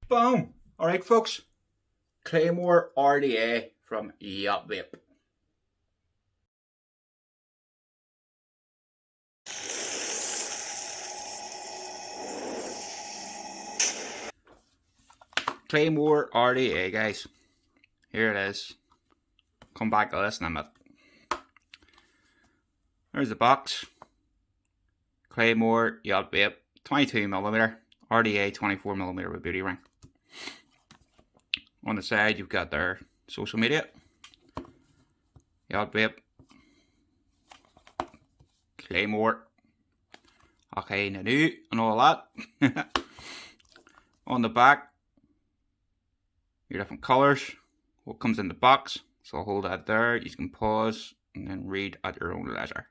Boom! Alright folks, Claymore rda from Yacht Vape. Claymore rda, guys. Here it is. Come back to this in a minute. There's the box. Claymore Yacht Vape 22mm RDA 24mm with beauty ring. On the side you've got their social media, Yacht Vape, Claymore, okay, Nanu and all that. On the back, your different colours, what comes in the box. So I'll hold that there, you can pause and then read at your own leisure.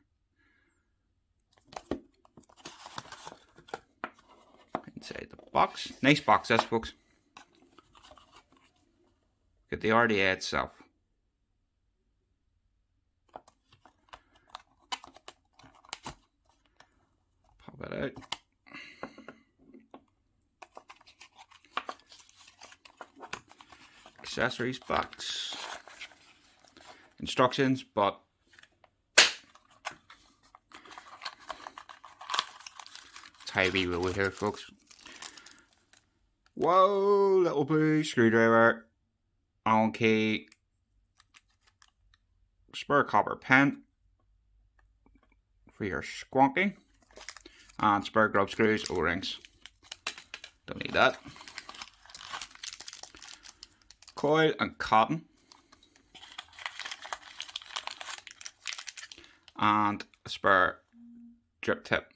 Inside the box, nice box this folks. Get the RDA itself. Pop it out. Accessories box. Instructions, but it's heavy really here folks. Whoa, little blue screwdriver, Allen key, spare copper pen for your squonking, and spare grub screws, O-rings. Don't need that. Coil and cotton, and a spare drip tip.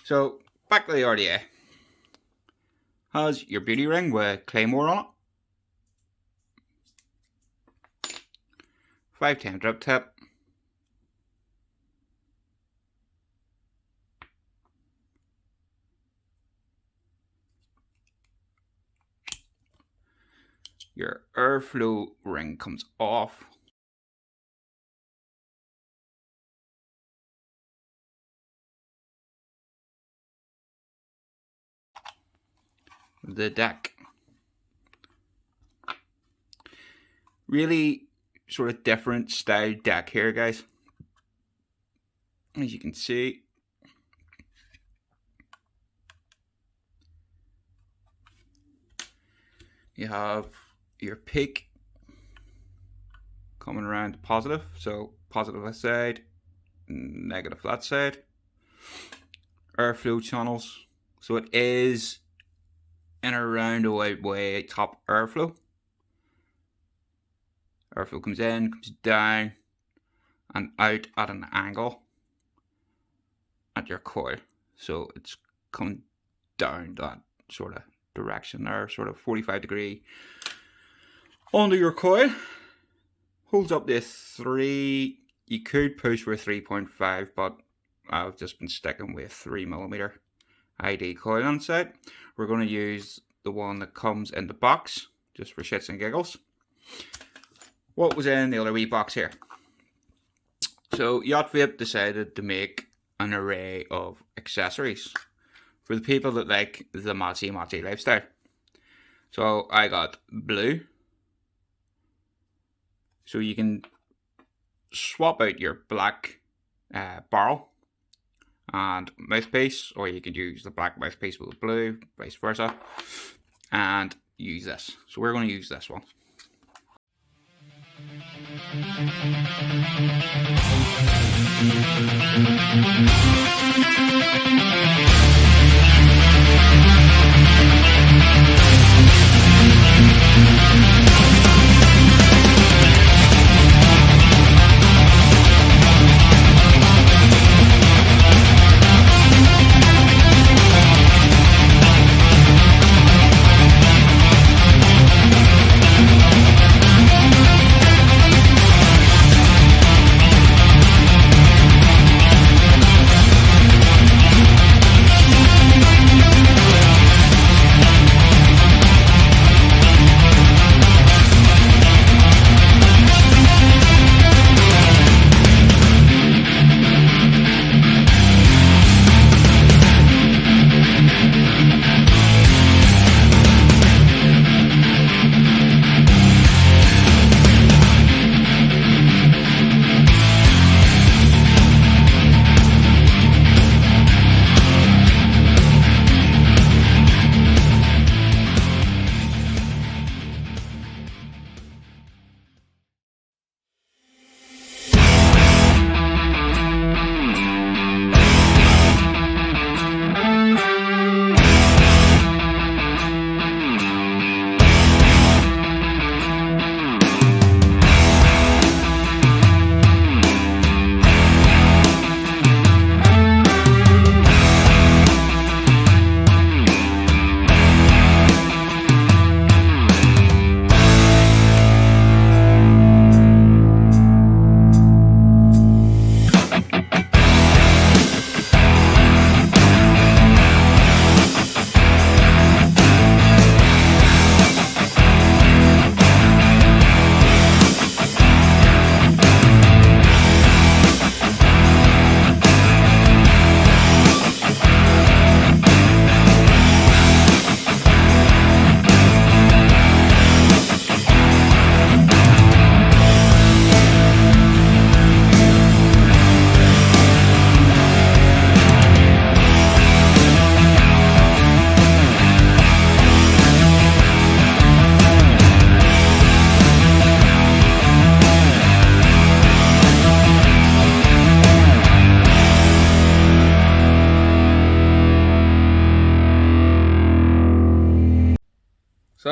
So back to the RDA. Has your beauty ring with Claymore on it. 510 drip tip. Your airflow ring comes off. The deck. Really sort of different style deck here, guys. As you can see. You have your peak coming around positive, so positive this side, negative that side. Airflow channels, so it is in a roundabout way top airflow. Airflow comes in, comes down, and out at an angle at your coil. So it's coming down that sort of direction there, sort of 45-degree onto your coil. Holds up to 3. You could push for 3.5, but I've just been sticking with 3mm ID coil on the side. We're going to use the one that comes in the box, just for shits and giggles. What was in the other wee box here? So Yacht Vape decided to make an array of accessories for the people that like the matchy lifestyle. So I got blue. So you can swap out your black barrel and mouthpiece, or you can use the black mouthpiece with the blue, vice versa, and use this. So we're going to use this one.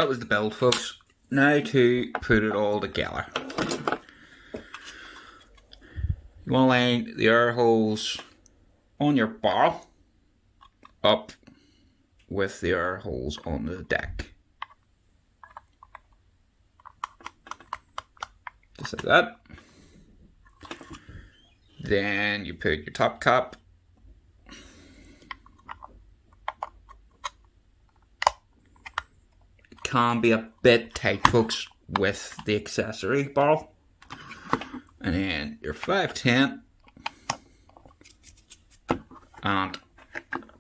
that was the build, folks. Now to put it all together. You want to line the air holes on your barrel up with the air holes on the deck. Just like that. Then you put your top cap. It can be a bit tight, folks, with the accessory barrel. And then your 510. And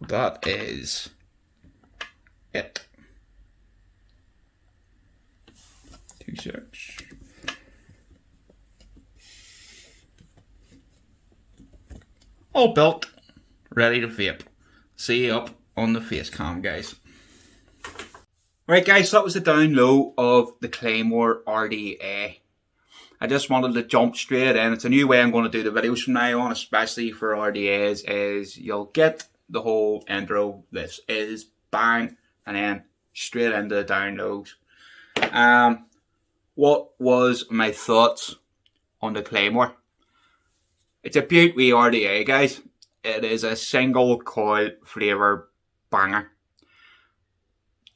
that is it. 2 seconds. All built, ready to vape. See you up on the face cam, guys. Right, guys, so that was the down low of the Claymore rda. I just wanted to jump straight in. It's a new way I'm going to do the videos from now on, especially for RDAs, is you'll get the whole intro. This is bang, and then straight into the down lows. What was my thoughts on the Claymore? It's a beaut wee RDA, guys. It is a single coil flavour banger.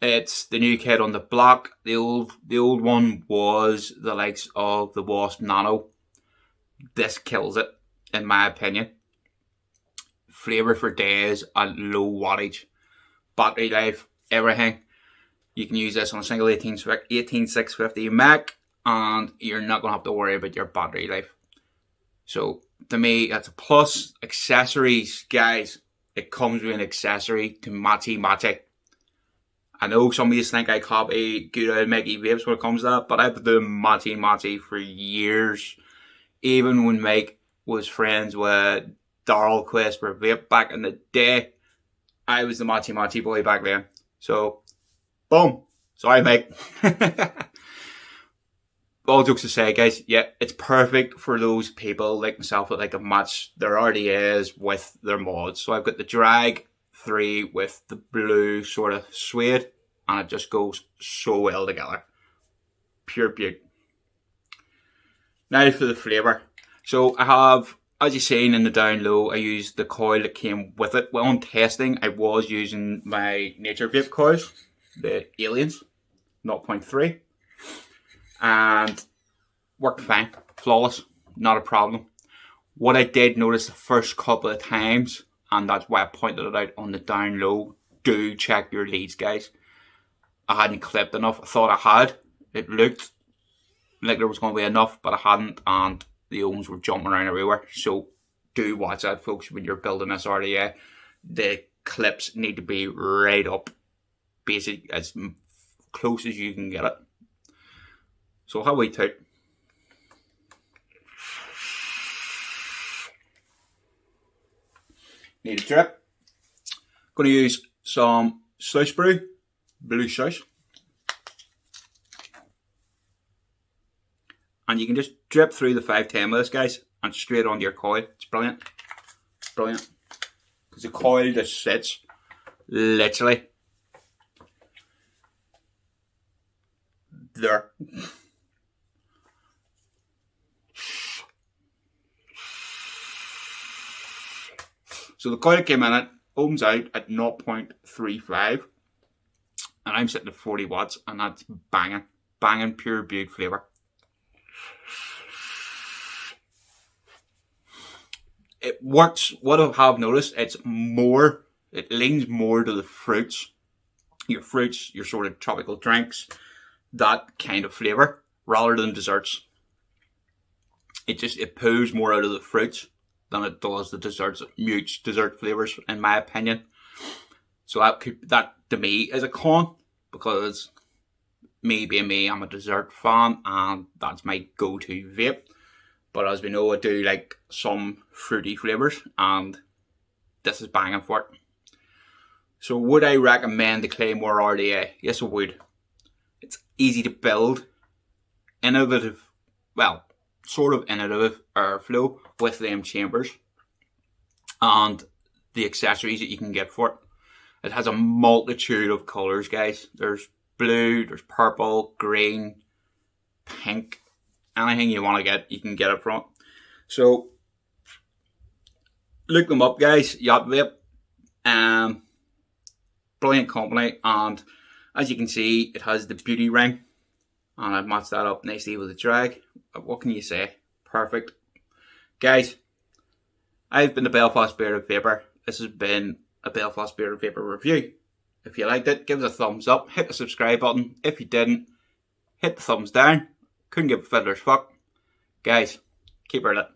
It's the new kid on the block. The old one was the likes of the Wasp Nano. This kills it, in my opinion. Flavour for days at low wattage. Battery life, everything. You can use this on a single 18650 Mac, and you're not going to have to worry about your battery life. So, to me, that's a plus. Accessories, guys, it comes with an accessory to matchy. I know some of you think I copy good old Mickey Vapes when it comes to that, but I've been doing matchy for years. Even when Mike was friends with Darryl Quest for Vape back in the day, I was the matchy boy back then. So, boom. Sorry, Mike. All jokes aside, guys, yeah, it's perfect for those people like myself that like to match their RDAs with their mods. So I've got the Drag 3 with the blue sort of suede, and it just goes so well together. Pure beauty. Now for the flavour. So I have, as you've seen in the down low, I used the coil that came with it. Well, on testing, I was using my Nature Vape coils, the Aliens, 0.3. And worked fine, flawless, not a problem. What I did notice the first couple of times, and that's why I pointed it out on the down low, do check your leads, guys. I hadn't clipped enough. I thought I had. It looked like there was going to be enough, but I hadn't, and the ohms were jumping around everywhere. So do watch that, folks, when you're building this RDA. The clips need to be right up, basic, as close as you can get it. So how we take need a drip. Going to use some slush brew, blue slush, and you can just drip through the 510 with this, guys, and straight onto your coil. It's brilliant, brilliant, because the coil just sits literally there. So the coil came in at, ohms out at 0.35, and I'm sitting at 40 watts, and that's banging pure beaut flavour. It works. What I have noticed, it leans more to the fruits, your sort of tropical drinks, that kind of flavour, rather than desserts. It pulls more out of the fruits than it does the desserts, mutes dessert flavours, in my opinion. So that to me is a con, because me being me, I'm a dessert fan, and that's my go-to vape. But as we know, I do like some fruity flavours, and this is banging for it. So would I recommend the Claymore rda? Yes, I would. It's easy to build, innovative, well, sort of innovative airflow with them chambers, and the accessories that you can get for it. It has a multitude of colours, guys. There's blue, there's purple, green, pink. Anything you want to get, you can get it from. So look them up, guys. Yacht Vape. Brilliant company, and as you can see, it has the beauty ring, and I've matched that up nicely with the drag. What can you say? Perfect. Guys, I've been the Belfast Bearded Vapor. This has been a Belfast Bearded Vapor review. If you liked it, give us a thumbs up, hit the subscribe button. If you didn't, hit the thumbs down. Couldn't give a fiddler's fuck. Guys, keep her lit.